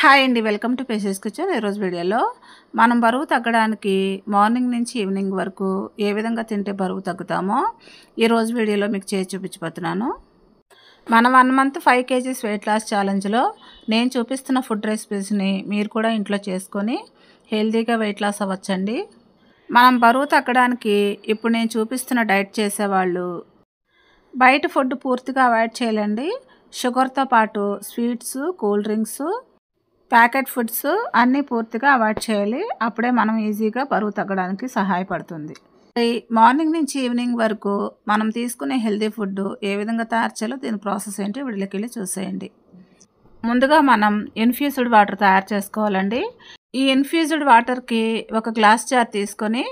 Hi అండి, welcome to phases kitchen. ఈరోజు వీడియోలో మనం బరువు తగ్గడానికి మార్నింగ్ నుంచి ఈవినింగ్ వరకు ఏ విధంగా తింటే బరువు తగ్గుతామో ఈరోజు వీడియోలో మీకు చేసి చూపించబోతున్నాను. మన 1 మంత్ 5 kgs వెయిట్ లాస్ ఛాలెంజ్లో నేను చూపిస్తున్న ఫుడ్ రెసిపీస్ని మీరు కూడా ఇంట్లో చేసుకొని హెల్తీగా వెయిట్ లాస్ అవ్వచ్చండి. మనం బరువు తగ్గడానికి ఇప్పుడు నేను చూపిస్తున్న డైట్ చేసేవాళ్ళు బయట ఫుడ్ పూర్తిగా అవాయిడ్ చేయాలండి. షుగర్తో పాటు sweets, cool drinks, packet foods అన్నీ పూర్తిగా అవాయిడ్ చేయాలి. అప్పుడే మనం ఈజీగా బరువు తగ్గడానికి సహాయపడుతుంది. మార్నింగ్ నుంచి ఈవినింగ్ వరకు మనం తీసుకునే హెల్తీ ఫుడ్ ఏ విధంగా తయారు చేయాలో దీని ప్రాసెస్ ఏంటి వీడియోకి వెళ్ళి చూసేయండి. ముందుగా మనం ఇన్ఫ్యూజ్డ్ వాటర్ తయారు చేసుకోవాలండి. ఈ ఇన్ఫ్యూజ్డ్ వాటర్కి ఒక గ్లాస్ జార్ తీసుకొని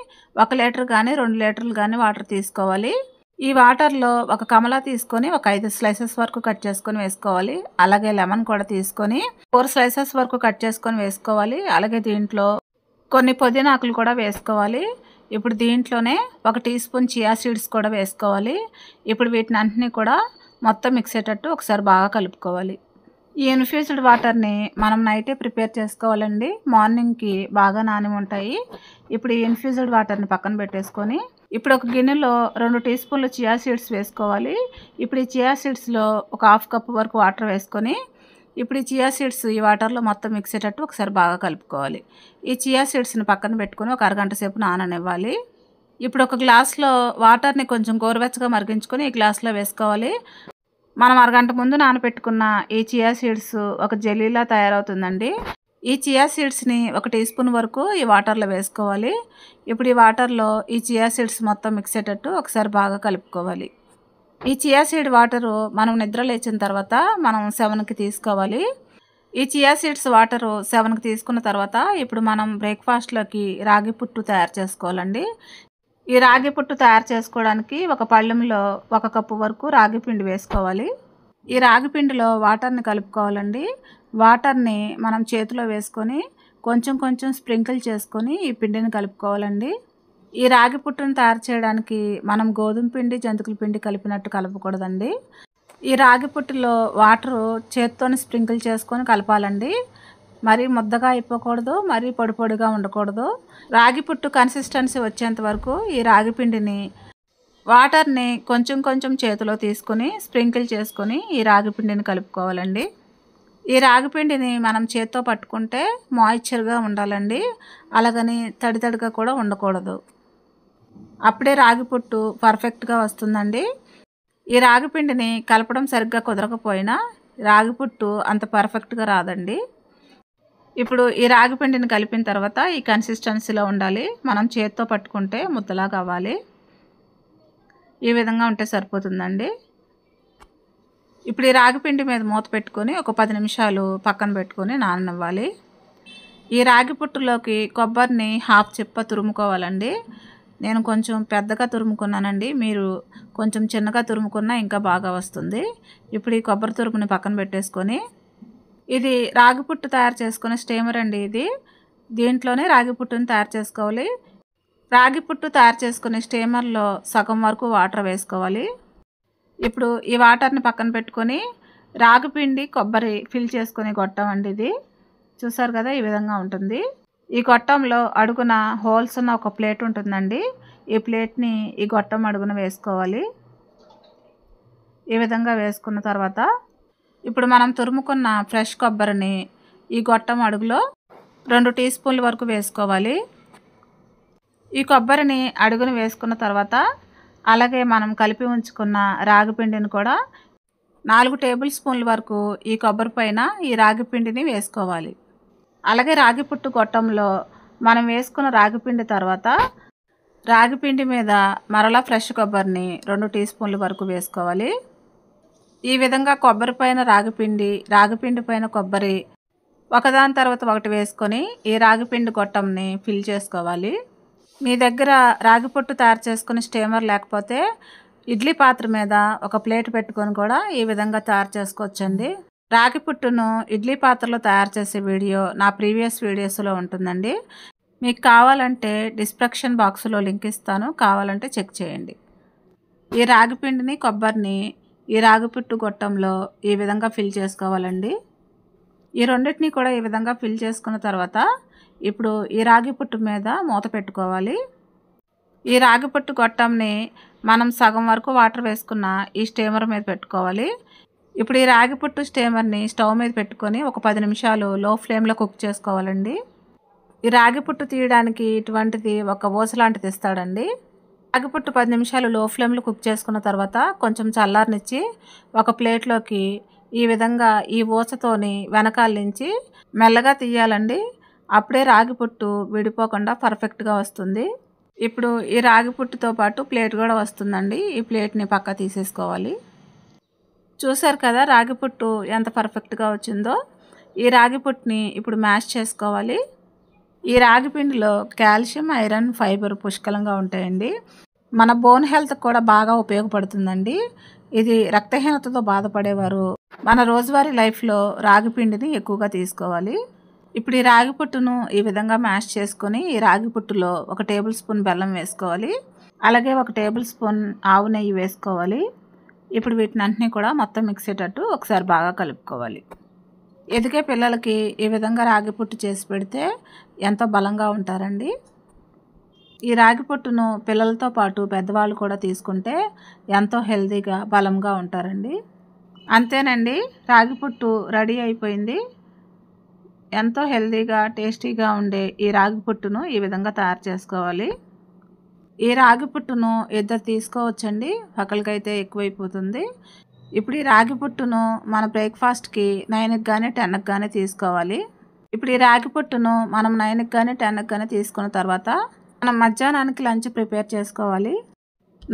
1 లీటర్ కానీ 2 లీటర్లు కానీ వాటర్ తీసుకోవాలి. ఈ వాటర్లో ఒక కమలా తీసుకొని ఒక 5 స్లైసెస్ వరకు కట్ చేసుకొని వేసుకోవాలి. అలాగే లెమన్ కూడా తీసుకొని 4 స్లైసెస్ వరకు కట్ చేసుకొని వేసుకోవాలి. అలాగే దీంట్లో కొన్ని పుదీనా ఆకులు కూడా వేసుకోవాలి. ఇప్పుడు దీంట్లోనే 1 టీ స్పూన్ చియా సీడ్స్ కూడా వేసుకోవాలి. ఇప్పుడు వీటిని అన్నిటినీ కూడా మొత్తం మిక్స్ అయ్యేటట్టు ఒకసారి బాగా కలుపుకోవాలి. ఈ ఇన్ఫ్యూజ్డ్ వాటర్ని మనం నైటే ప్రిపేర్ చేసుకోవాలండి. మార్నింగ్కి బాగా నాని ఉంటాయి. ఇప్పుడు ఈ ఇన్ఫ్యూజ్డ్ వాటర్ని పక్కన పెట్టేసుకొని ఇప్పుడు ఒక గిన్నెలో 2 టీ స్పూన్లు చియా సీడ్స్ వేసుకోవాలి. ఇప్పుడు ఈ చియా సీడ్స్లో ఒక 1/2 కప్ వరకు వాటర్ వేసుకొని ఇప్పుడు ఈ చియా సీడ్స్ ఈ వాటర్లో మొత్తం మిక్స్ అయ్యేటట్టు ఒకసారి బాగా కలుపుకోవాలి. ఈ చియా సీడ్స్ని పక్కన పెట్టుకొని ఒక అరగంట సేపు నాననివ్వాలి. ఇప్పుడు ఒక గ్లాస్లో వాటర్ని కొంచెం గోరువెచ్చగా మరిగించుకొని ఈ గ్లాస్లో వేసుకోవాలి. మనం అరగంట ముందు నానబెట్టుకున్న ఈ చియా సీడ్స్ ఒక జెల్లీలా తయారవుతుందండి. ఈ చియా సీడ్స్ని 1 టీ స్పూన్ వరకు ఈ వాటర్లో వేసుకోవాలి. ఇప్పుడు ఈ వాటర్లో ఈ చియా సీడ్స్ మొత్తం మిక్స్ అయ్యేటట్టు ఒకసారి బాగా కలుపుకోవాలి. ఈ చియా సీడ్ వాటరు మనం నిద్ర లేచిన తర్వాత మనం 7కి తీసుకోవాలి. ఈ చియా సీడ్స్ వాటరు 7కి తీసుకున్న తర్వాత ఇప్పుడు మనం బ్రేక్ఫాస్ట్లోకి రాగి పుట్టు తయారు చేసుకోవాలండి. ఈ రాగి పుట్టు తయారు చేసుకోవడానికి ఒక పళ్ళెంలో 1 కప్పు వరకు రాగి పిండి వేసుకోవాలి. ఈ రాగి పిండిలో వాటర్ని కలుపుకోవాలండి. వాటర్ని మనం చేతిలో వేసుకొని కొంచెం కొంచెం స్ప్రింకిల్ చేసుకొని ఈ పిండిని కలుపుకోవాలండి. ఈ రాగి పుట్టును తయారు చేయడానికి మనం గోధుమ పిండి, జంతికల పిండి కలిపినట్టు కలపకూడదండి. ఈ రాగి పుట్టులో వాటరు చేతితోని స్ప్రింకిల్ చేసుకొని కలపాలండి. మరీ ముద్దగా అయిపోకూడదు, మరీ పొడి పొడిగా ఉండకూడదు. రాగి పుట్టు కన్సిస్టెన్సీ వచ్చేంత వరకు ఈ రాగి పిండిని వాటర్ని కొంచెం కొంచెం చేతిలో తీసుకొని స్ప్రింకిల్ చేసుకొని ఈ రాగి పిండిని కలుపుకోవాలండి. ఈ రాగి పిండిని మనం చేత్తో పట్టుకుంటే మాయిశ్చర్గా ఉండాలండి. అలాగని తడి తడిగా కూడా ఉండకూడదు. అప్పుడే రాగి పుట్టు పర్ఫెక్ట్గా వస్తుందండి. ఈ రాగి పిండిని కలపడం సరిగ్గా కుదరకపోయినా రాగి పుట్టు అంత పర్ఫెక్ట్గా రాదండి. ఇప్పుడు ఈ రాగి పిండిని కలిపిన తర్వాత ఈ కన్సిస్టెన్సీలో ఉండాలి. మనం చేత్తో పట్టుకుంటే ముద్దలాగా అవ్వాలి. ఈ విధంగా ఉంటే సరిపోతుందండి. ఇప్పుడు ఈ రాగి పిండి మీద మూత పెట్టుకొని ఒక 10 నిమిషాలు పక్కన పెట్టుకొని నాననివ్వాలి. ఈ రాగి పుట్టులోకి కొబ్బరిని 1/2 చిప్ప తురుముకోవాలండి. నేను కొంచెం పెద్దగా తురుముకున్నానండి. మీరు కొంచెం చిన్నగా తురుముకున్నా ఇంకా బాగా వస్తుంది. ఇప్పుడు ఈ కొబ్బరి తురుముని పక్కన పెట్టేసుకొని ఇది రాగి పుట్టు తయారు చేసుకునే స్టీమర్ అండి. దీంట్లోనే రాగి పుట్టుని తయారు చేసుకోవాలి. రాగి పుట్టు తయారు చేసుకునే స్టీమర్లో సగం వరకు వాటర్ వేసుకోవాలి. ఇప్పుడు ఈ వాటర్ని పక్కన పెట్టుకొని రాగి పిండి, కొబ్బరి ఫిల్ చేసుకునే గొట్టం అండి ఇది. చూసారు కదా, ఈ విధంగా ఉంటుంది. ఈ గొట్టంలో అడుగున హోల్స్ ఉన్న ఒక ప్లేట్ ఉంటుందండి. ఈ ప్లేట్ని ఈ గొట్టం అడుగున వేసుకోవాలి. ఈ విధంగా వేసుకున్న తర్వాత ఇప్పుడు మనం తురుముకున్న ఫ్రెష్ కొబ్బరిని ఈ గొట్టం అడుగులో 2 టీ స్పూన్ల వరకు వేసుకోవాలి. ఈ కొబ్బరిని అడుగున వేసుకున్న తర్వాత అలాగే మనం కలిపి ఉంచుకున్న రాగి పిండిని కూడా 4 టేబుల్ స్పూన్ల వరకు ఈ కొబ్బరి పైన ఈ రాగి పిండిని వేసుకోవాలి. అలాగే రాగి పుట్టు గొట్టంలో మనం వేసుకున్న రాగి పిండి తర్వాత రాగి పిండి మీద మరలా ఫ్రెష్ కొబ్బరిని 2 టీ స్పూన్ల వరకు వేసుకోవాలి. ఈ విధంగా కొబ్బరి పైన రాగిపిండి పైన కొబ్బరి ఒకదాని తర్వాత ఒకటి వేసుకొని ఈ రాగిపిండి గొట్టంని ఫిల్ చేసుకోవాలి. మీ దగ్గర రాగి పుట్టు తయారు చేసుకుని స్టీమర్ లేకపోతే ఇడ్లీ పాత్ర మీద ఒక ప్లేట్ పెట్టుకొని కూడా ఈ విధంగా తయారు చేసుకోవచ్చండి. రాగి పుట్టును ఇడ్లీ పాత్రలో తయారు చేసే వీడియో నా ప్రీవియస్ వీడియోస్లో ఉంటుందండి. మీకు కావాలంటే డిస్క్రిప్షన్ బాక్స్లో లింక్ ఇస్తాను, కావాలంటే చెక్ చేయండి. ఈ రాగి పిండిని, కొబ్బరిని ఈ రాగి పుట్టు గొట్టంలో ఈ విధంగా ఫిల్ చేసుకోవాలండి. ఈ రెండింటిని కూడా ఈ విధంగా ఫిల్ చేసుకున్న తర్వాత ఇప్పుడు ఈ రాగి పుట్టు మీద మూత పెట్టుకోవాలి. ఈ రాగి పుట్టు గొట్టంని మనం సగం వరకు వాటర్ వేసుకున్న ఈ స్టీమర్ మీద పెట్టుకోవాలి. ఇప్పుడు ఈ రాగి పుట్టు స్టీమర్ని స్టవ్ మీద పెట్టుకొని ఒక 10 నిమిషాలు లో ఫ్లేమ్లో కుక్ చేసుకోవాలండి. ఈ రాగి పుట్టు తీయడానికి ఇటువంటిది ఒక ఊస లాంటిది ఇస్తాడండి. రాగి పుట్టు 10 నిమిషాలు లో ఫ్లేమ్లో కుక్ చేసుకున్న తర్వాత కొంచెం చల్లారనిచ్చి ఒక ప్లేట్లోకి ఈ విధంగా ఈ ఊసతోని వెనకాల నుంచి మెల్లగా తీయాలండి. అప్పుడే రాగి పుట్టు విడిపోకుండా పర్ఫెక్ట్గా వస్తుంది. ఇప్పుడు ఈ రాగి పుట్టుతో పాటు ప్లేట్ కూడా వస్తుందండి. ఈ ప్లేట్ని పక్క తీసేసుకోవాలి. చూసారు కదా రాగి పుట్టు ఎంత పర్ఫెక్ట్గా వచ్చిందో. ఈ రాగి పుట్టుని ఇప్పుడు మ్యాష్ చేసుకోవాలి. ఈ రాగి పిండిలో కాల్షియం, ఐరన్, ఫైబర్ పుష్కలంగా ఉంటాయండి. మన బోన్ హెల్త్ కూడా బాగా ఉపయోగపడుతుందండి. ఇది రక్తహీనతతో బాధపడేవారు మన రోజువారీ లైఫ్లో రాగి పిండిని ఎక్కువగా తీసుకోవాలి. ఇప్పుడు ఈ రాగి పుట్టును ఈ విధంగా మ్యాష్ చేసుకొని ఈ రాగి పుట్టులో 1 టేబుల్ స్పూన్ బెల్లం వేసుకోవాలి. అలాగే 1 టేబుల్ స్పూన్ ఆవు నెయ్యి వేసుకోవాలి. ఇప్పుడు వీటిని అన్నిటినీ కూడా మొత్తం మిక్స్ అయ్యేటట్టు ఒకసారి బాగా కలుపుకోవాలి. ఎదిగే పిల్లలకి ఈ విధంగా రాగి పుట్టు చేసి పెడితే ఎంతో బలంగా ఉంటారండి. ఈ రాగి పుట్టును పిల్లలతో పాటు పెద్దవాళ్ళు కూడా తీసుకుంటే ఎంతో హెల్తీగా బలంగా ఉంటారండి. అంతేనండి, రాగి పుట్టు రెడీ అయిపోయింది. ఎంతో హెల్తీగా టేస్టీగా ఉండే ఈ రాగి పుట్టును ఈ విధంగా తయారు చేసుకోవాలి. ఈ రాగి పుట్టును ఇద్దరు తీసుకోవచ్చండి, ఒకరికైతే ఎక్కువైపోతుంది. ఇప్పుడు ఈ రాగి పుట్టును మన బ్రేక్ఫాస్ట్కి 9కి కానీ 10కి కానీ తీసుకోవాలి. ఇప్పుడు ఈ రాగి పుట్టును మనం 9కి కానీ 10కి కానీ తీసుకున్న తర్వాత మనం మధ్యాహ్నానికి లంచ్ ప్రిపేర్ చేసుకోవాలి.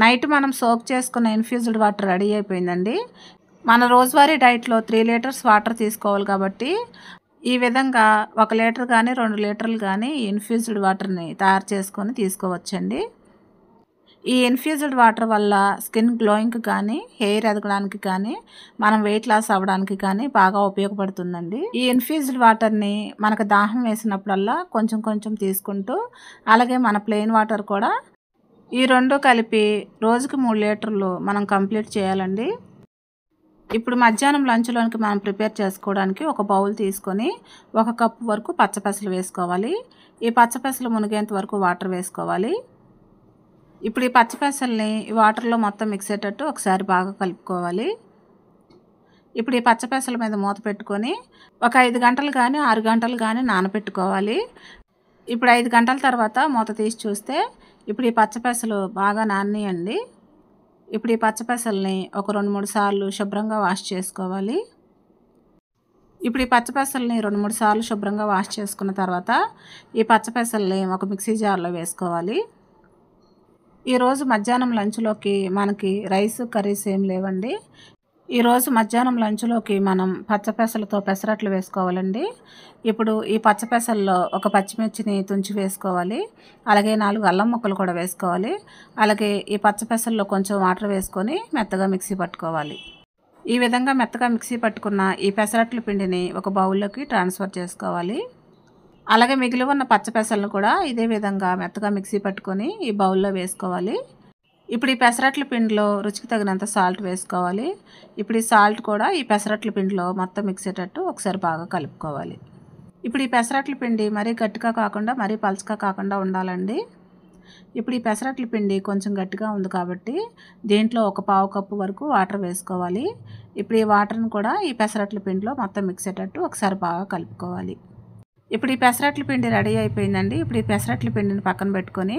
నైట్ మనం సోక్ చేసుకున్న ఇన్ఫ్యూజ్డ్ వాటర్ రెడీ అయిపోయిందండి. మన రోజువారీ డైట్లో 3 లీటర్స్ వాటర్ తీసుకోవాలి కాబట్టి ఈ విధంగా 1 లీటర్ కానీ 2 లీటర్లు కానీ ఇన్ఫ్యూజ్డ్ వాటర్ని తయారు చేసుకొని తీసుకోవచ్చండి. ఈ ఇన్ఫ్యూజ్డ్ వాటర్ వల్ల స్కిన్ గ్లోయింగ్కి కానీ హెయిర్ ఎదగడానికి కానీ మనం వెయిట్ లాస్ అవ్వడానికి కానీ బాగా ఉపయోగపడుతుందండి. ఈ ఇన్ఫ్యూజ్డ్ వాటర్ని మనకు దాహం వేసినప్పుడల్లా కొంచెం కొంచెం తీసుకుంటూ అలాగే మన ప్లెయిన్ వాటర్ కూడా ఈ 2 కలిపి రోజుకి 3 లీటర్లు మనం కంప్లీట్ చేయాలండి. ఇప్పుడు మధ్యాహ్నం లంచ్లోనికి మనం ప్రిపేర్ చేసుకోవడానికి ఒక బౌల్ తీసుకొని 1 కప్పు వరకు పచ్చపెసలు వేసుకోవాలి. ఈ పచ్చపెసలు మునిగేంత వరకు వాటర్ వేసుకోవాలి. ఇప్పుడు ఈ పచ్చపెసల్ని వాటర్లో మొత్తం మిక్స్ అయ్యేటట్టు ఒకసారి బాగా కలుపుకోవాలి. ఇప్పుడు ఈ పచ్చపెసల మీద మూత పెట్టుకొని ఒక 5 గంటలు కానీ 6 గంటలు కానీ నానబెట్టుకోవాలి. ఇప్పుడు 5 గంటల తర్వాత మూత తీసి చూస్తే ఇప్పుడు ఈ పచ్చపెసలు బాగా నానియండి. ఇప్పుడు ఈ పచ్చపెసల్ని ఒక 2-3 సార్లు శుభ్రంగా వాష్ చేసుకోవాలి. ఇప్పుడు ఈ పచ్చపెసల్ని 2-3 సార్లు శుభ్రంగా వాష్ చేసుకున్న తర్వాత ఈ పచ్చపెసల్ని ఒక మిక్సీ జార్లో వేసుకోవాలి. ఈరోజు మధ్యాహ్నం లంచ్లోకి మనకి రైస్ కర్రీస్ ఏం లేవండి. ఈరోజు మధ్యాహ్నం లంచ్లోకి మనం పచ్చపెసలతో పెసరట్లు వేసుకోవాలండి. ఇప్పుడు ఈ పచ్చపెసల్లో ఒక పచ్చిమిర్చిని తుంచి వేసుకోవాలి. అలాగే 4 అల్లం ముక్కలు కూడా వేసుకోవాలి. అలాగే ఈ పచ్చపెసల్లో కొంచెం వాటర్ వేసుకొని మెత్తగా మిక్సీ పట్టుకోవాలి. ఈ విధంగా మెత్తగా మిక్సీ పట్టుకున్న ఈ పెసరట్ల పిండిని ఒక బౌల్లోకి ట్రాన్స్ఫర్ చేసుకోవాలి. అలాగే మిగిలి ఉన్న పచ్చపెసలను కూడా ఇదే విధంగా మెత్తగా మిక్సీ పట్టుకొని ఈ బౌల్లో వేసుకోవాలి. ఇప్పుడు ఈ పెసరట్ల పిండిలో రుచికి తగినంత సాల్ట్ వేసుకోవాలి. ఇప్పుడు ఈ సాల్ట్ కూడా ఈ పెసరట్ల పిండిలో మొత్తం మిక్స్ అయ్యేటట్టు ఒకసారి బాగా కలుపుకోవాలి. ఇప్పుడు ఈ పెసరట్ల పిండి మరీ గట్టిగా కాకుండా మరీ పలుచగా కాకుండా ఉండాలండి. ఇప్పుడు ఈ పెసరట్ల పిండి కొంచెం గట్టిగా ఉంది కాబట్టి దీంట్లో ఒక 1/4 కప్పు వరకు వాటర్ వేసుకోవాలి. ఇప్పుడు ఈ వాటర్ని కూడా ఈ పెసరట్ల పిండిలో మొత్తం మిక్స్ అయ్యేటట్టు ఒకసారి బాగా కలుపుకోవాలి. ఇప్పుడు ఈ పెసరట్ల పిండి రెడీ అయిపోయిందండి. ఇప్పుడు ఈ పెసరట్ల పిండిని పక్కన పెట్టుకొని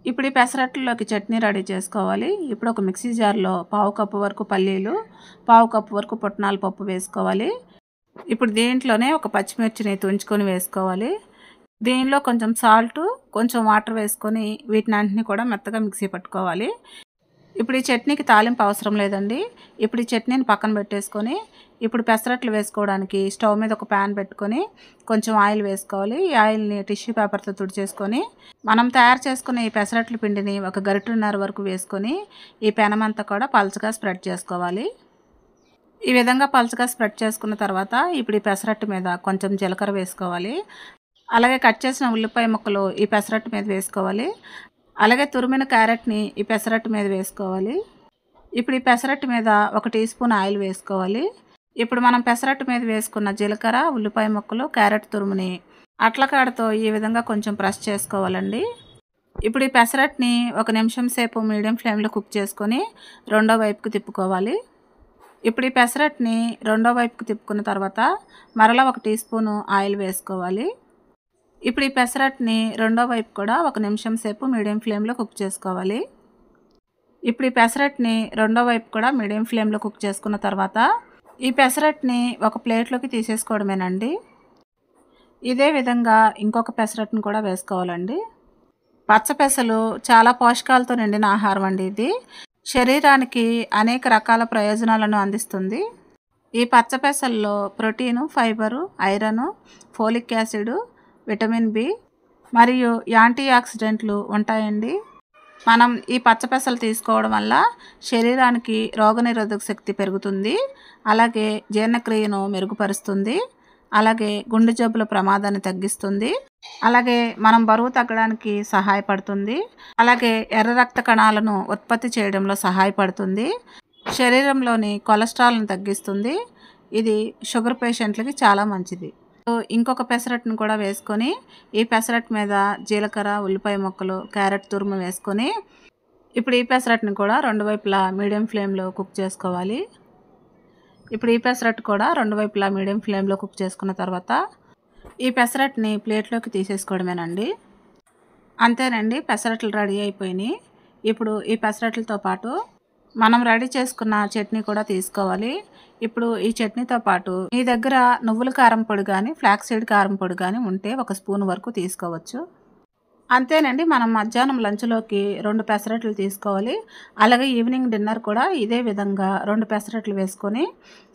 ఇప్పుడు ఈ పెసరట్లలోకి చట్నీ రెడీ చేసుకోవాలి. ఇప్పుడు ఒక మిక్సీ జార్లో 1/4 కప్పు వరకు పల్లీలు, 1/4 కప్పు వరకు పుట్నాల పప్పు వేసుకోవాలి. ఇప్పుడు దీంట్లోనే ఒక పచ్చిమిర్చిని తుంచుకొని వేసుకోవాలి. దీనిలో కొంచెం సాల్ట్, కొంచెం వాటర్ వేసుకొని వీటిని అన్నిటిని కూడా మెత్తగా మిక్సీ పట్టుకోవాలి. ఇప్పుడు ఈ చట్నీకి తాలింపు అవసరం లేదండి. ఇప్పుడు ఈ చట్నీని పక్కన పెట్టేసుకొని ఇప్పుడు పెసరట్లు వేసుకోవడానికి స్టవ్ మీద ఒక ప్యాన్ పెట్టుకొని కొంచెం ఆయిల్ వేసుకోవాలి. ఈ ఆయిల్ని టిష్యూ పేపర్తో తుడిచేసుకొని మనం తయారు చేసుకున్న ఈ పెసరట్ల పిండిని ఒక గరిటెన్నర వరకు వేసుకొని ఈ పెనమంతా కూడా పలుచగా స్ప్రెడ్ చేసుకోవాలి. ఈ విధంగా పలుచగా స్ప్రెడ్ చేసుకున్న తర్వాత ఇప్పుడు ఈ పెసరట్టు మీద కొంచెం జీలకర్ర వేసుకోవాలి. అలాగే కట్ చేసిన ఉల్లిపాయ ముక్కలు ఈ పెసరట్టు మీద వేసుకోవాలి. అలాగే తురిమిన క్యారెట్ని ఈ పెసరట్టు మీద వేసుకోవాలి. ఇప్పుడు ఈ పెసరట్టు మీద 1 టీ స్పూన్ ఆయిల్ వేసుకోవాలి. ఇప్పుడు మనం పెసరట్టు మీద వేసుకున్న జీలకర్ర, ఉల్లిపాయ ముక్కలు, క్యారెట్ తురుముని అట్లకాడతో ఈ విధంగా కొంచెం ప్రెస్ చేసుకోవాలండి. ఇప్పుడు ఈ పెసరట్టుని 1 నిమిషం సేపు మీడియం ఫ్లేమ్లో కుక్ చేసుకొని రెండో వైపుకి తిప్పుకోవాలి. ఇప్పుడు ఈ పెసరట్టుని రెండో వైపుకి తిప్పుకున్న తర్వాత మరలా 1 టీ స్పూను ఆయిల్ వేసుకోవాలి. ఇప్పుడు ఈ పెసరట్టుని రెండో వైపు కూడా 1 నిమిషం సేపు మీడియం ఫ్లేమ్లో కుక్ చేసుకోవాలి. ఇప్పుడు ఈ పెసరట్టుని రెండో వైపు కూడా మీడియం ఫ్లేమ్లో కుక్ చేసుకున్న తర్వాత ఈ పెసరట్టుని ఒక ప్లేట్లోకి తీసేసుకోవడమేనండి. ఇదే విధంగా ఇంకొక పెసరట్టుని కూడా వేసుకోవాలండి. పచ్చ పెసలు చాలా పోషకాలతో నిండిన ఆహారం అండి. ఇది శరీరానికి అనేక రకాల ప్రయోజనాలను అందిస్తుంది. ఈ పచ్చ పెసల్లో protein, fibre, iron, folic acid, vitamin B మరియు యాంటీ ఆక్సిడెంట్లు ఉంటాయండి. మనం ఈ పచ్చ పెసలు తీసుకోవడం వల్ల శరీరానికి రోగనిరోధక శక్తి పెరుగుతుంది, అలాగే జీర్ణక్రియను మెరుగుపరుస్తుంది, అలాగే గుండె జబ్బుల ప్రమాదాన్ని తగ్గిస్తుంది, అలాగే మనం బరువు తగ్గడానికి సహాయపడుతుంది, అలాగే ఎర్ర రక్త కణాలను ఉత్పత్తి చేయడంలో సహాయపడుతుంది, శరీరంలోని కొలెస్ట్రాల్ను తగ్గిస్తుంది. ఇది షుగర్ పేషెంట్లకి చాలా మంచిది. ఇంకొక పెసరట్టును కూడా వేసుకొని ఈ పెసరట్టు మీద జీలకర్ర, ఉల్లిపాయ ముక్కలు, క్యారెట్ తురుము వేసుకొని ఇప్పుడు ఈ పెసరట్టుని కూడా రెండు వైపులా మీడియం ఫ్లేమ్లో కుక్ చేసుకోవాలి. ఇప్పుడు ఈ పెసరట్టు కూడా రెండు వైపులా మీడియం ఫ్లేమ్లో కుక్ చేసుకున్న తర్వాత ఈ పెసరట్టుని ప్లేట్లోకి తీసేసుకోవడమేనండి. అంతేనండి, పెసరట్లు రెడీ అయిపోయినాయి. ఇప్పుడు ఈ పెసరట్లతో పాటు మనం రెడీ చేసుకున్న చట్నీ కూడా తీసుకోవాలి. ఇప్పుడు ఈ చట్నీతో పాటు మీ దగ్గర నువ్వుల కారం పొడి కానీ ఫ్లాక్స్ సీడ్ కారం పొడి కానీ ఉంటే 1 స్పూన్ వరకు తీసుకోవచ్చు. అంతేనండి, మనం మధ్యాహ్నం లంచ్లోకి 2 పెసరట్లు తీసుకోవాలి. అలాగే ఈవినింగ్ డిన్నర్ కూడా ఇదే విధంగా 2 పెసరట్లు వేసుకొని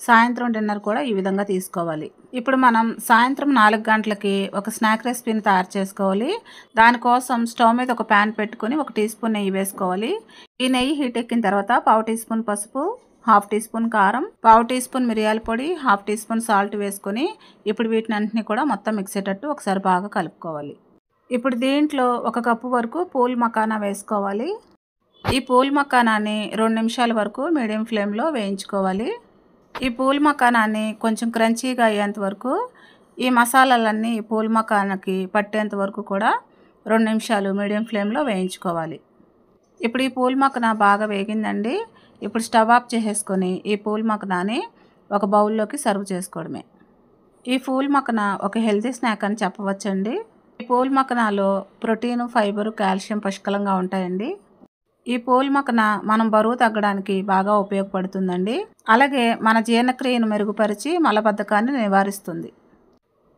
సాయంత్రం డిన్నర్ కూడా ఈ విధంగా తీసుకోవాలి. ఇప్పుడు మనం సాయంత్రం 4 గంటలకి ఒక స్నాక్ రెసిపీని తయారు చేసుకోవాలి. దానికోసం స్టవ్ మీద ఒక ప్యాన్ పెట్టుకొని 1 టీ స్పూన్ నెయ్యి వేసుకోవాలి. ఈ నెయ్యి హీట్ ఎక్కిన తర్వాత 1/2 టీ స్పూన్ పసుపు, 1/2 టీ స్పూన్ కారం, 1/2 టీ స్పూన్ మిరియాల పొడి, 1/2 టీ స్పూన్ సాల్ట్ వేసుకొని ఇప్పుడు వీటిని అన్నింటినీ కూడా మొత్తం మిక్స్ అయ్యేటట్టు ఒకసారి బాగా కలుపుకోవాలి. ఇప్పుడు దీంట్లో 1 కప్పు వరకు పూల్ మకానా వేసుకోవాలి. ఈ పూల్ మకానాన్ని 2 నిమిషాల వరకు మీడియం ఫ్లేమ్లో వేయించుకోవాలి. ఈ పూల్ మకానాన్ని కొంచెం క్రంచీగా అయ్యేంత వరకు ఈ మసాలాలన్నీ ఈ పూల్ మకానాకి పట్టేంత వరకు కూడా 2 నిమిషాలు మీడియం ఫ్లేమ్లో వేయించుకోవాలి. ఇప్పుడు ఈ పూల్ మకానా బాగా వేగిందండి. ఇప్పుడు స్టవ్ ఆఫ్ చేసేసుకొని ఈ పూల్ మకానాని ఒక బౌల్లోకి సర్వ్ చేసుకోవడమే. ఈ పూల్ మకానా ఒక హెల్తీ స్నాక్ అని చెప్పవచ్చండి. ఈ పూల్ మకానాలో ప్రోటీను, ఫైబరు, కాల్షియం పుష్కలంగా ఉంటాయండి. ఈ పూల్ మకానా మనం బరువు తగ్గడానికి బాగా ఉపయోగపడుతుందండి. అలాగే మన జీర్ణక్రియను మెరుగుపరిచి మలబద్ధకాన్ని నివారిస్తుంది.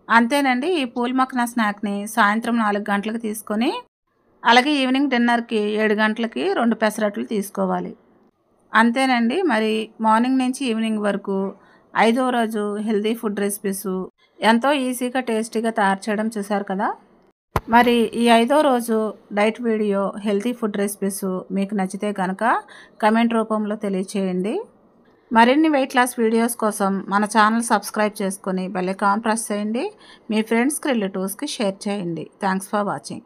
అంతేనండి, ఈ పూల్ మకానా స్నాక్ని సాయంత్రం 4 గంటలకు తీసుకొని అలాగే ఈవినింగ్ డిన్నర్కి 7 గంటలకి 2 పెసరట్లు తీసుకోవాలి. అంతేనండి, మరి మార్నింగ్ నుంచి ఈవినింగ్ వరకు 5వ రోజు హెల్తీ ఫుడ్ రెసిపీస్ ఎంతో ఈజీగా టేస్టీగా తయారు చేయడం చూశారు కదా. మరి ఈ 5వ రోజు diet video healthy food recipes మీకు నచ్చితే కనుక కమెంట్ రూపంలో తెలియచేయండి. మరిన్ని వెయిట్ లాస్ వీడియోస్ కోసం మన ఛానల్ సబ్స్క్రైబ్ చేసుకొని బెల్ ఐకాన్ ప్రెస్ చేయండి. మీ ఫ్రెండ్స్కి, రిలేటివ్స్కి షేర్ చేయండి. Thanks for watching.